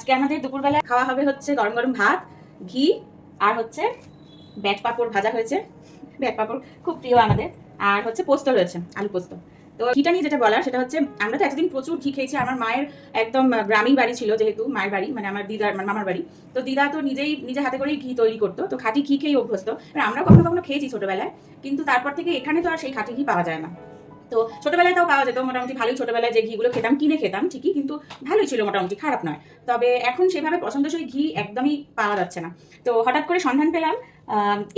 আজকে আমাদের দুপুরবেলা খাওয়া হবে হচ্ছে গরম গরম ভাত, ঘি আর হচ্ছে ব্যাট পাঁপড় ভাজা হয়েছে। ব্যাট পাঁপড় খুব প্রিয় আমাদের। আর হচ্ছে পোস্ত রয়েছে, আলু পোস্ত। তো ঘিটা নিয়ে যেটা বলার সেটা হচ্ছে আমরা তো এতদিন প্রচুর ঘি খেয়েছি। আমার মায়ের একদম গ্রামীণ বাড়ি ছিল, যেহেতু মায়ের বাড়ি মানে আমার দিদার মামার বাড়ি। তো দিদা তো নিজে হাতে করেই ঘি তৈরি করতো, তো খাঁটি ঘি খেয়েই অভ্যস্ত। আমরাও কখনো কখনো খেয়েছি ছোটবেলায়, কিন্তু তারপর থেকে এখানে তো আর সেই খাঁটি ঘি পাওয়া যায় না। তো ছোটবেলায় তাও পাওয়া যেত মোটামুটি ভালোই, ছোটবেলায় যে ঘিগুলো খেতাম কিনে খেতাম ঠিকই, কিন্তু ভালোই ছিল মোটামুটি, খারাপ নয়। তবে এখন সেভাবে পছন্দসই ঘি একদমই পাওয়া যাচ্ছে না। তো হঠাৎ করে সন্ধান পেলাম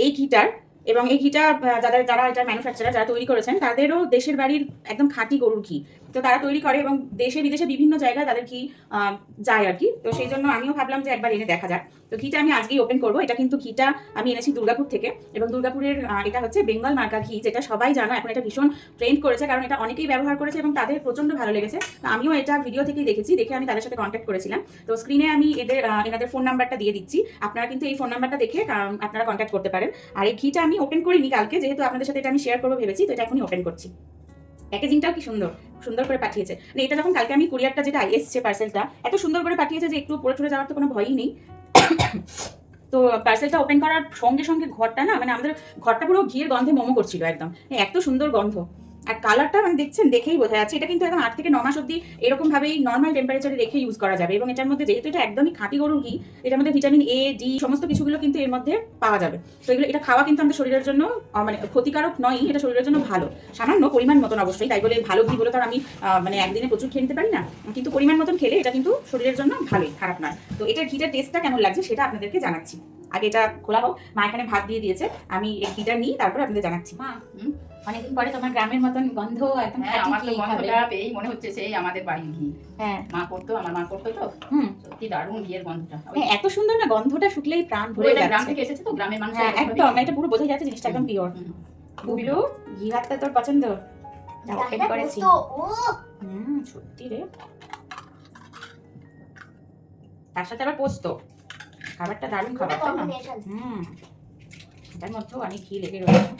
এই ঘিটার, এবং এই ঘিটা যারা এটা ম্যানুফ্যাকচারার যারা তৈরি করেছেন তাদেরও দেশের বাড়ির একদম খাঁটি গরুর ঘি। তো তারা তৈরি করে এবং দেশে বিদেশে বিভিন্ন জায়গায় তাদের ঘি যায় আর কি। তো সেই জন্য আমিও ভাবলাম যে একবার এনে দেখা যাক। তো ঘিটা আমি আজকেই ওপেন করবো। এটা কিন্তু ঘিটা আমি এনেছি দুর্গাপুর থেকে, এবং দুর্গাপুরের এটা হচ্ছে বেঙ্গল মার্কা ঘি, যেটা সবাই জানো এখন এটা ভীষণ ট্রেন্ড করেছে, কারণ এটা অনেকেই ব্যবহার করেছে এবং তাদের প্রচন্ড ভালো লেগেছে। আমিও এটা ভিডিও থেকেই দেখেছি, দেখে আমি তাদের সাথে কন্ট্যাক্ট করেছিলাম। তো স্ক্রিনে আমি এনাদের ফোন নাম্বারটা দিয়ে দিচ্ছি, আপনারা কিন্তু এই ফোন নাম্বারটা দেখে আপনারা কন্ট্যাক্ট করতে পারেন। আর এই ঘিটা আমি ওপেন করিনি কালকে, যেহেতু আপনাদের সাথে এটা আমি শেয়ার করবো ভেবেছি, তো এটা এখনই ওপেন করছি। প্যাকেজিংটাও কি সুন্দর, সুন্দর করে পাঠিয়েছে। মানে এটা যখন কালকে আমি কুরিয়ারটা যেটা এসছে পার্সেলটা এত সুন্দর করে পাঠিয়েছে যে একটু পড়ে টরে যাওয়ার তো কোনো ভয়ই নেই। তো পার্সেলটা ওপেন করার সঙ্গে সঙ্গে ঘরটা না, মানে আমাদের ঘরটা পুরো ঘিয়ের গন্ধে মোমো করছিল একদম, এত সুন্দর গন্ধ। আর কালারটা মানে দেখছেন, দেখেই বোঝা যাচ্ছে এটা কিন্তু একদম 8 থেকে 9 মাস অব্দি এরকম ভাবেই নর্মাল টেম্পারেচারে রেখে ইউজ করা যাবে। এবং এটার মধ্যে যেহেতু এটা একদমই খাঁটি গরুর ঘি, এটার মধ্যে ভিটামিন এ ডি সমস্ত কিছুগুলো কিন্তু এর মধ্যে পাওয়া যাবে। তো এগুলো এটা খাওয়া কিন্তু আমাদের শরীরের জন্য মানে ক্ষতিকারক নয়, এটা শরীরের জন্য ভালো, সামান্য পরিমাণ মতন অবশ্যই। তাই বলে ভালো ঘি বলে তো আমি মানে একদিনে প্রচুর খেয়ে নিতে পারি না, কিন্তু পরিমাণ মতন খেলে এটা কিন্তু শরীরের জন্য ভালোই, খারাপ নয়। তো এটার ঘিটার টেস্টটা কেমন লাগছে সেটা আপনাদেরকে জানাচ্ছি। আগে এটা খোলা হোক, মা এখানে ভাত দিয়ে দিয়েছে, আমি এই ঘিটা নিই তারপর আপনাদের জানাচ্ছি। মা অনেকদিন পরে তোমার গ্রামের মতন গন্ধ, একদম আমার তো গন্ধটা পেয়েই মনে হচ্ছে সেই আমাদের বাড়ির ঘি। হ্যাঁ, আমার মা করতো তো। সত্যি দারুণ ঘিয়ের গন্ধটা। এত সুন্দর না, গন্ধটা শুকলেই প্রাণ ভরে যাচ্ছে। গ্রাম থেকে এসেছে তো, গ্রামের মানুষ। হ্যাঁ একদম, এটা পুরো বোঝা যাচ্ছে জিনিসটা একদম পিওর। বুবলু, ঘি ভাতটা তোর পছন্দ? ওপেন করেছি। সত্যি রে, তার সাথে আবার পোস্ত, খাবারটা দারুণ খাবার, তাই না? এটার মধ্যেও অনেক ঘি লেগে রয়েছে।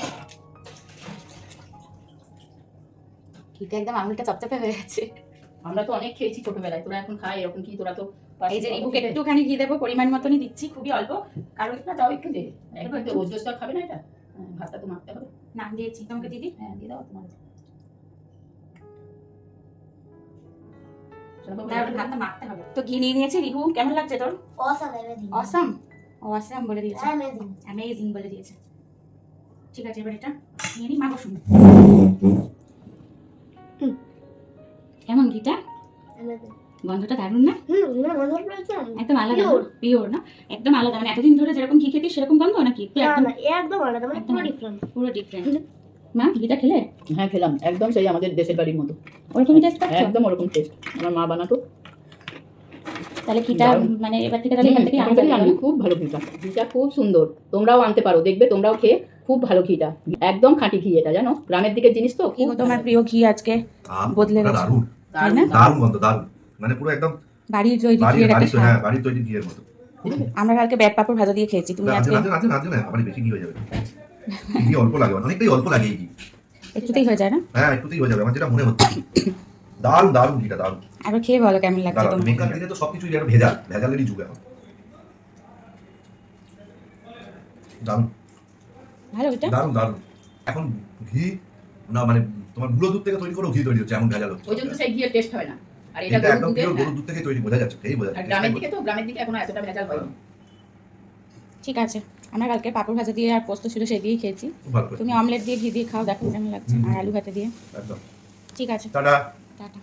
ঘিটা একদম আঙুলটা চপচপে হয়ে গেছে। আমরা তো অনেক খেয়েছি ছোটবেলায়, তোরা এখন খাই এরকম কি? তোরা তো এই যে রিবুকে একটুখানি ঘি দেবো, পরিমাণ মতনই দিচ্ছি, খুবই অল্প, কারণ না তাও একটু দে, একটু রোজ রোজ তো খাবে না এটা, ভাতটা তো মাখতে হবে। না দিয়েছি তোমাকে দিদি। হ্যাঁ দিয়ে দাও তোমার। ভাতটা মাখতে হবে। তো ঘি নিয়ে নিয়েছি। রিবু কেমন লাগছে তোর? অসাম, অসাম বলে দিয়েছে, অ্যামেজিং বলে দিয়েছে। ঠিক আছে, এবার এটা নিয়ে নি, মাখো শুনুন কেমন ঘিটা, গন্ধটা দারুণ না? একদম আলাদা, পিওর না, একদম আলাদা। মানে এতদিন ধরে যেরকম ঘি খেতি সেরকম গন্ধ নাকি? একদম আলাদা, মানে পুরো ডিফারেন্ট। মা ঘিটা খেলে? হ্যাঁ খেলাম, একদম সেই আমাদের দেশের বাড়ির মতো ওরকমই টেস্ট পাচ্ছ? একদম ওরকম টেস্ট, আমার মা বানাতো। তাহলে ঘিটা মানে এবার থেকে তাহলে এখান থেকে আনবি, খুব ভালো ঘিটা, ঘিটা খুব সুন্দর। তোমরাও আনতে পারো, দেখবে তোমরাও খেয়ে খুব ভালো ঘিটা, একদম খাঁটি ঘি এটা, জানো গ্রামের দিকের জিনিস তো। কি তোমার প্রিয় ঘি আজকে বদলে গেছে? দারুণ দারুণ গন্ধ, দারুণ, মানে পুরো একদম বাড়ির তৈরি ঘিয়ের একটা স্বাদ। হ্যাঁ বাড়ির তৈরি ঘিয়ের মতো। আমরা কালকে ব্যাট পাঁপড় ভাজা দিয়ে খেয়েছি, তুমি আজকে? না আমার বেশি ঘি হয়ে যাবে, ঘি অল্প লাগে, অনেকটাই অল্প লাগে এই ঘি, একটুতেই হয়ে যায় না? হ্যাঁ একটুতেই হয়ে যাবে আমার যেটা মনে হচ্ছে। দারুণ দারুণ ঘিটা, দারুণ। আর খেয়ে বলো কেমন লাগছে তোমার? মেকার দিনে তো সবকিছু যেন ভেজালেরই যুগ এখন। দারুণ, ভালো এটা, দারুণ দারুণ। এখন ঘি না মানে তোমার গুঁড়ো দুধ থেকে তৈরি করে ঘি তৈরি হচ্ছে, এমন ভেজাল হচ্ছে। ওই জন্য তো সেই ঘিয়ের টেস্ট হয় না। আর এটা একদম পিওর গরুর দুধ থেকে তৈরি, বোঝা যাচ্ছে, খেয়েই বোঝা আর যাচ্ছে। গ্রামের দিকে তো, গ্রামের দিকে এখনো এতটা ভেজাল হয়নি। ঠিক আছে, আমরা কালকে পাঁপড় ভাজা দিয়ে আর পোস্ত ছিল সেই দিয়েই খেয়েছি। তুমি অমলেট দিয়ে ঘি দিয়ে খাও, দেখো কেমন লাগছে, আর আলু ভাতে দিয়ে। একদম ঠিক আছে, টাটা। টাটা।